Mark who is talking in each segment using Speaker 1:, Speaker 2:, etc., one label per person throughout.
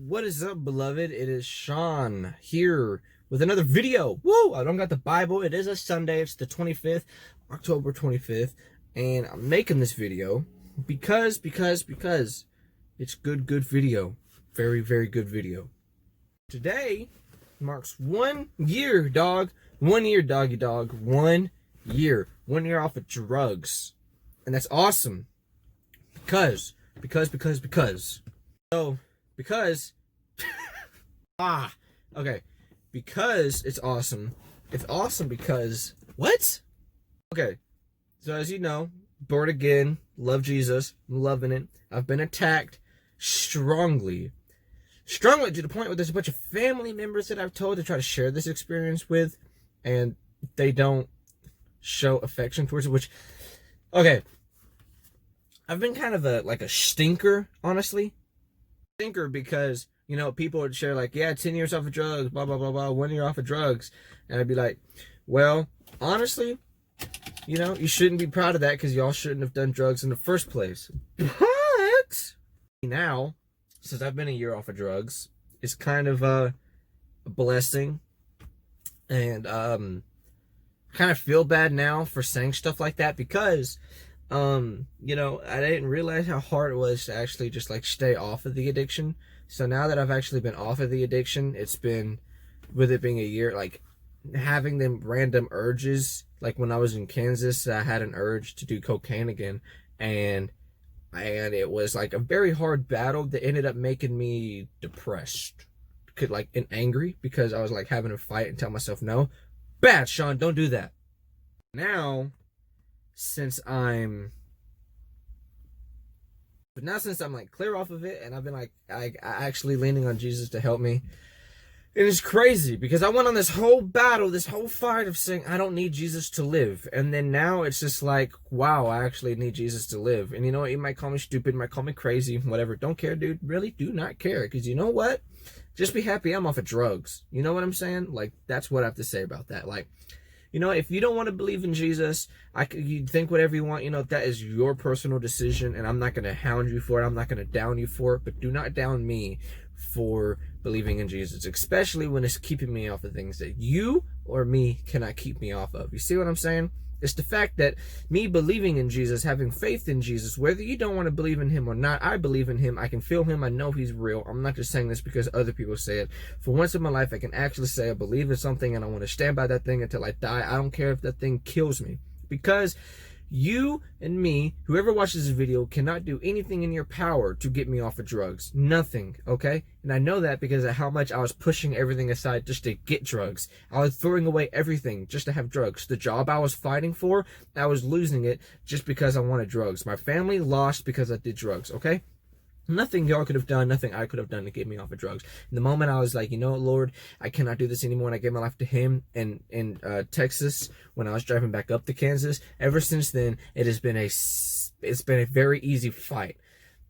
Speaker 1: What is up, beloved? It is Sean here with another video. Woo! I don't got the Bible. It is a Sunday. It's the 25th, October 25th. And I'm making this video because it's good video. Very, very good video. Today marks 1 year, dog. 1 year, doggy dog. 1 year. 1 year off of drugs. And that's awesome. Because. So, because because it's awesome. It's awesome because what? Okay. So as you know, born again, love Jesus, I'm loving it. I've been attacked strongly to the point where there's a bunch of family members that I've told to try to share this experience with, and they don't show affection towards it, which, okay, I've been kind of a stinker, honestly. Stinker because, you know, people would share like, yeah, 10 years off of drugs, blah, blah, blah, blah, 1 year off of drugs. And I'd be like, well, honestly, you know, you shouldn't be proud of that because y'all shouldn't have done drugs in the first place. But now, since I've been a year off of drugs, it's kind of a blessing. And kind of feel bad now for saying stuff like that because you know, I didn't realize how hard it was to actually just like stay off of the addiction. So now that I've actually been off of the addiction, it's been, with it being a year, like having them random urges. Like when I was in Kansas, I had an urge to do cocaine again, and it was like a very hard battle that ended up making me depressed, and angry, because I was like having to fight and tell myself, no, bad, Sean, don't do that. Now, since I'm like clear off of it, and I've been like I actually leaning on Jesus to help me, it is crazy because I went on this whole battle, this whole fight of saying I don't need Jesus to live, and then now it's just like, wow, I actually need Jesus to live. And you know what, you might call me stupid, you might call me crazy, whatever, don't care, dude, really do not care, because you know what, just be happy I'm off of drugs. You know what I'm saying? Like, that's what I have to say about that. Like, you know, if you don't want to believe in Jesus, you think whatever you want, you know, that is your personal decision, and I'm not going to hound you for it. I'm not going to down you for it, but do not down me for believing in Jesus, especially when it's keeping me off of things that you or me cannot keep me off of. You see what I'm saying? It's the fact that me believing in Jesus, having faith in Jesus, whether you don't want to believe in him or not, I believe in him. I can feel him. I know he's real. I'm not just saying this because other people say it. For once in my life, I can actually say I believe in something and I want to stand by that thing until I die. I don't care if that thing kills me. Because you and me, whoever watches this video, cannot do anything in your power to get me off of drugs. Nothing, okay? And I know that because of how much I was pushing everything aside just to get drugs. I was throwing away everything just to have drugs. The job I was fighting for, I was losing it just because I wanted drugs. My family lost because I did drugs, okay? Nothing y'all could have done, nothing I could have done to get me off of drugs. In the moment I was like, you know what, Lord, I cannot do this anymore, and I gave my life to him in Texas when I was driving back up to Kansas. Ever since then, it's been a very easy fight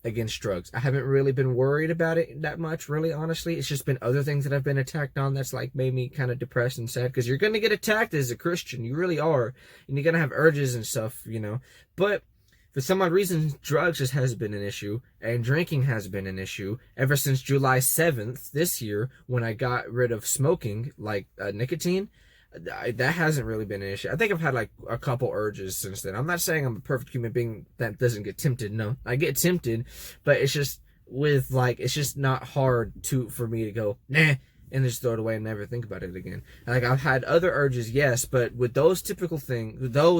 Speaker 1: against drugs. I haven't really been worried about it that much, really, honestly. It's just been other things that I've been attacked on that's like made me kind of depressed and sad, because you're going to get attacked as a Christian. You really are. And you're going to have urges and stuff, you know. But for some odd reason, drugs just has been an issue, and drinking has been an issue ever since July 7th this year, when I got rid of smoking, like nicotine. That hasn't really been an issue. I think I've had like a couple urges since then. I'm not saying I'm a perfect human being that doesn't get tempted. No, I get tempted, but it's just it's just not hard for me to go, nah, and just throw it away and never think about it again. Like, I've had other urges, yes, but with those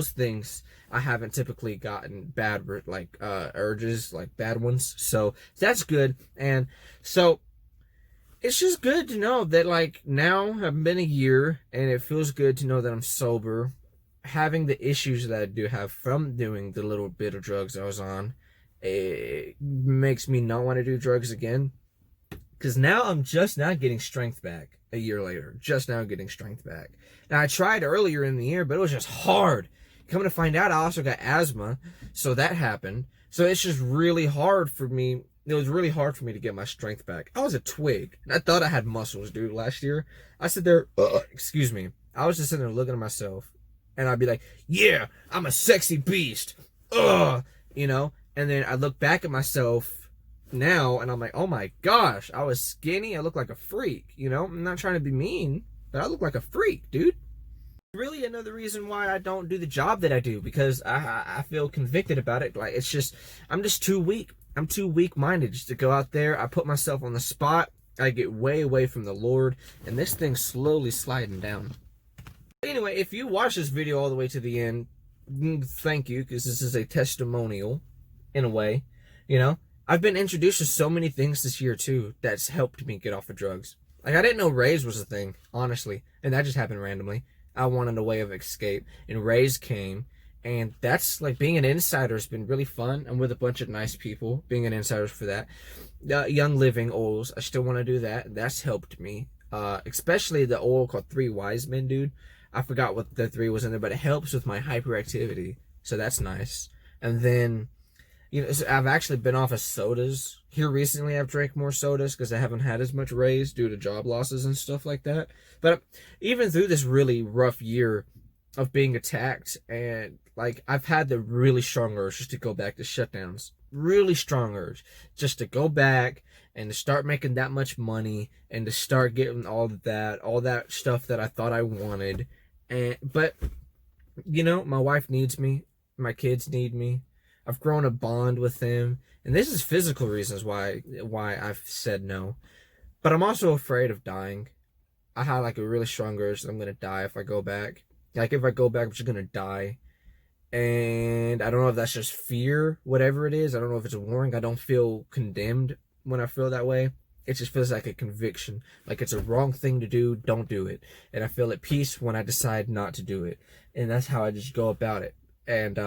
Speaker 1: things, I haven't typically gotten bad, like, urges, like bad ones. So that's good. And so it's just good to know that, like, now I've been a year and it feels good to know that I'm sober. Having the issues that I do have from doing the little bit of drugs I was on, it makes me not want to do drugs again. Because now I'm just now getting strength back a year later. Just now getting strength back. Now, I tried earlier in the year, but it was just hard. Coming to find out, I also got asthma, so that happened. So it's just really hard for me. It was really hard for me to get my strength back. I was a twig, and I thought I had muscles, dude, last year. I sit there, excuse me. I was just sitting there looking at myself, and I'd be like, yeah, I'm a sexy beast. You know? And then I look back at myself now, and I'm like, oh my gosh, I was skinny. I look like a freak, you know? I'm not trying to be mean, but I look like a freak, dude. Really another reason why I don't do the job that I do, because I feel convicted about it. Like, it's just, I'm just too weak. I'm too weak-minded just to go out there. I put myself on the spot. I get way away from the Lord, and this thing's slowly sliding down. Anyway, if you watch this video all the way to the end, thank you, because this is a testimonial, in a way, you know? I've been introduced to so many things this year, too, that's helped me get off of drugs. Like, I didn't know Raise was a thing, honestly, and that just happened randomly. I wanted a way of escape, and Raise came, and that's, like, being an insider has been really fun. I'm with a bunch of nice people, being an insider for that. Young Living oils, I still want to do that. That's helped me, especially the oil called 3 Wise Men, dude. I forgot what the 3 was in there, but it helps with my hyperactivity, so that's nice. And then, you know, so I've actually been off of sodas. Here recently, I've drank more sodas because I haven't had as much Raise due to job losses and stuff like that. But even through this really rough year of being attacked, and like, I've had the really strong urge just to go back to shutdowns. Really strong urge just to go back and to start making that much money and to start getting all that stuff that I thought I wanted. But you know, my wife needs me, my kids need me. I've grown a bond with them, and this is physical reasons why I've said no. But I'm also afraid of dying. I have like a really strong urge that I'm gonna die if I go back. Like, if I go back, I'm just gonna die. And I don't know if that's just fear, whatever it is. I don't know if it's a warning. I don't feel condemned when I feel that way. It just feels like a conviction. Like, it's a wrong thing to do, don't do it. And I feel at peace when I decide not to do it. And that's how I just go about it. And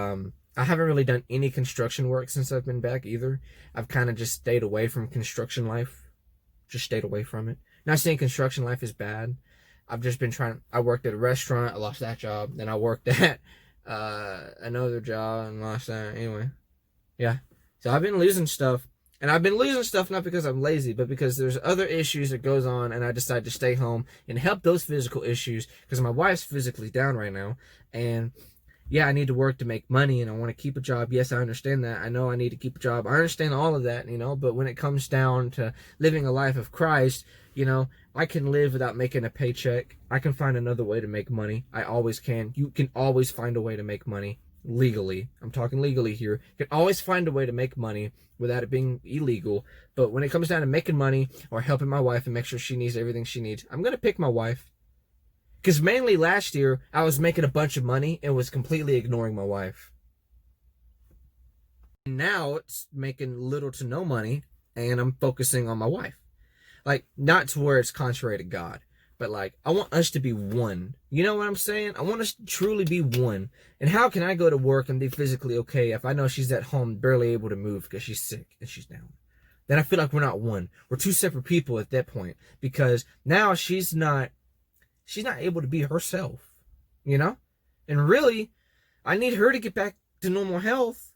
Speaker 1: I haven't really done any construction work since I've been back either. I've kind of just stayed away from construction life. Just stayed away from it. Not saying construction life is bad. I've just been I worked at a restaurant, I lost that job. Then I worked at another job and lost that. Anyway, yeah. So I've been losing stuff. And I've been losing stuff not because I'm lazy, but because there's other issues that goes on, and I decided to stay home and help those physical issues because my wife's physically down right now. And yeah, I need to work to make money, and I want to keep a job. Yes, I understand that. I know I need to keep a job. I understand all of that, you know, but when it comes down to living a life of Christ, you know, I can live without making a paycheck. I can find another way to make money. I always can. You can always find a way to make money legally. I'm talking legally here. You can always find a way to make money without it being illegal. But when it comes down to making money or helping my wife and make sure she needs everything she needs, I'm going to pick my wife. Because mainly last year, I was making a bunch of money and was completely ignoring my wife. Now it's making little to no money, and I'm focusing on my wife. Like, not to where it's contrary to God, but like, I want us to be one. You know what I'm saying? I want us to truly be one. And how can I go to work and be physically okay if I know she's at home barely able to move because she's sick and she's down? Then I feel like we're not one. We're two separate people at that point, because now she's not able to be herself, you know? And really, I need her to get back to normal health.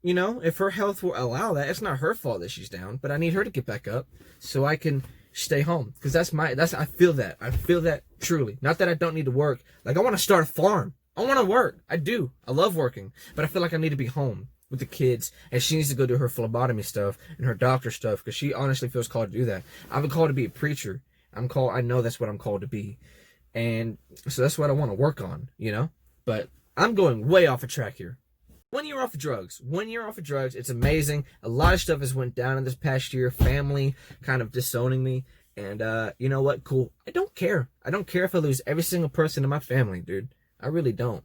Speaker 1: You know, if her health will allow that. It's not her fault that she's down, but I need her to get back up so I can stay home. Because I feel that. I feel that truly. Not that I don't need to work. Like, I want to start a farm. I want to work. I do. I love working. But I feel like I need to be home with the kids, and she needs to go do her phlebotomy stuff and her doctor stuff, because she honestly feels called to do that. I've been called to be a preacher. I know that's what I'm called to be. And so that's what I want to work on, you know? But I'm going way off of track here. 1 year off of drugs. 1 year off of drugs. It's amazing. A lot of stuff has went down in this past year. Family kind of disowning me. And you know what? Cool. I don't care. I don't care if I lose every single person in my family, dude. I really don't.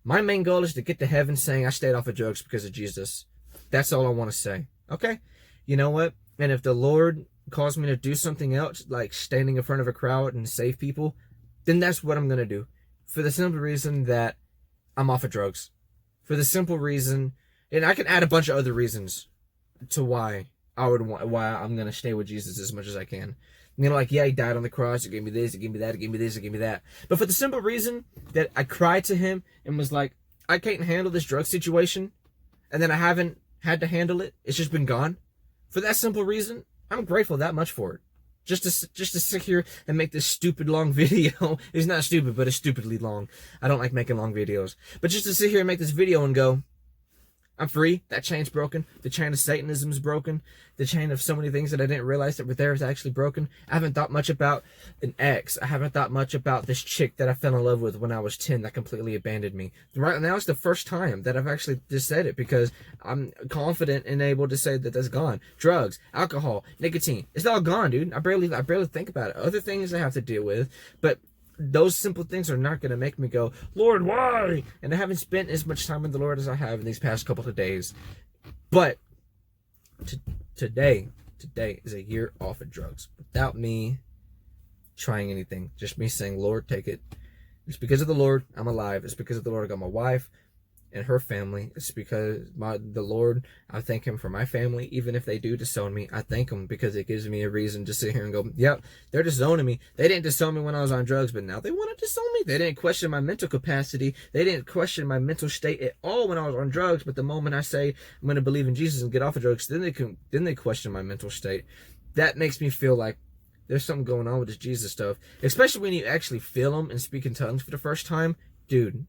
Speaker 1: My main goal is to get to heaven saying I stayed off of drugs because of Jesus. That's all I want to say. Okay? You know what? And if the Lord calls me to do something else, like standing in front of a crowd and save people, then that's what I'm going to do. For the simple reason that I'm off of drugs. For the simple reason, and I can add a bunch of other reasons to why I'm going to stay with Jesus as much as I can. You know, like, yeah, he died on the cross, he gave me this, he gave me that, he gave me this, he gave me that. But for the simple reason that I cried to him and was like, I can't handle this drug situation, and then I haven't had to handle it. It's just been gone. For that simple reason, I'm grateful that much for it. Just to sit here and make this stupid long video. It's not stupid, but it's stupidly long. I don't like making long videos. But just to sit here and make this video and go, I'm free. That chain's broken. The chain of Satanism is broken. The chain of so many things that I didn't realize that were there is actually broken. I haven't thought much about an ex. I haven't thought much about this chick that I fell in love with when I was 10 that completely abandoned me. Right now it's the first time that I've actually just said it, because I'm confident and able to say that that's gone. Drugs, alcohol, nicotine, it's all gone, dude. I barely think about it. Other things I have to deal with, but those simple things are not going to make me go, Lord, why? And I haven't spent as much time with the Lord as I have in these past couple of days. But today is a year off of drugs without me trying anything. Just me saying, Lord, take it. It's because of the Lord I'm alive. It's because of the Lord I got my wife and her family. It's because the Lord, I thank him for my family. Even if they do disown me, I thank him, because it gives me a reason to sit here and go, yep, they're disowning me. They didn't disown me when I was on drugs, but now they want to disown me. They didn't question my mental capacity. They didn't question my mental state at all when I was on drugs. But the moment I say I'm going to believe in Jesus and get off of drugs, then they question my mental state. That makes me feel like there's something going on with this Jesus stuff, especially when you actually feel them and speak in tongues for the first time, dude.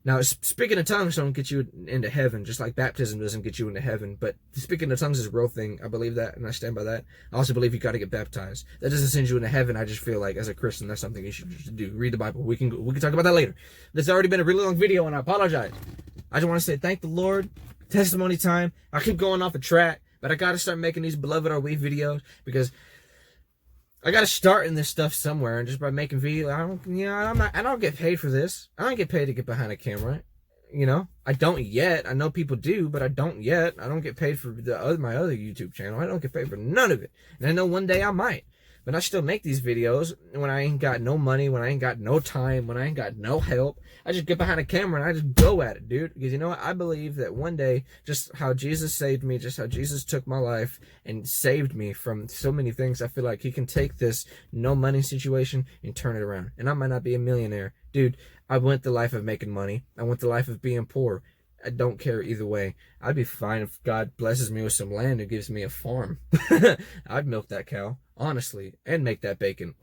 Speaker 1: Now, speaking in tongues don't get you into heaven, just like baptism doesn't get you into heaven. But speaking in tongues is a real thing. I believe that, and I stand by that. I also believe you got to get baptized. That doesn't send you into heaven. I just feel like, as a Christian, that's something you should do. Read the Bible. We can talk about that later. This has already been a really long video, and I apologize. I just want to say thank the Lord. Testimony time. I keep going off a track, but I got to start making these Beloved Are We videos, because I got to start in this stuff somewhere, and just by making videos, I don't get paid for this. I don't get paid to get behind a camera, I don't yet. I know people do, but I don't yet. I don't get paid for my other YouTube channel. I don't get paid for none of it, and I know one day I might. But I still make these videos when I ain't got no money, when I ain't got no time, when I ain't got no help. I just get behind a camera and I just go at it, dude. Because you know what? I believe that one day, just how Jesus saved me, just how Jesus took my life and saved me from so many things, I feel like he can take this no money situation and turn it around. And I might not be a millionaire. Dude, I went the life of making money. I went the life of being poor. I don't care either way. I'd be fine if God blesses me with some land and gives me a farm. I'd milk that cow, honestly, and make that bacon.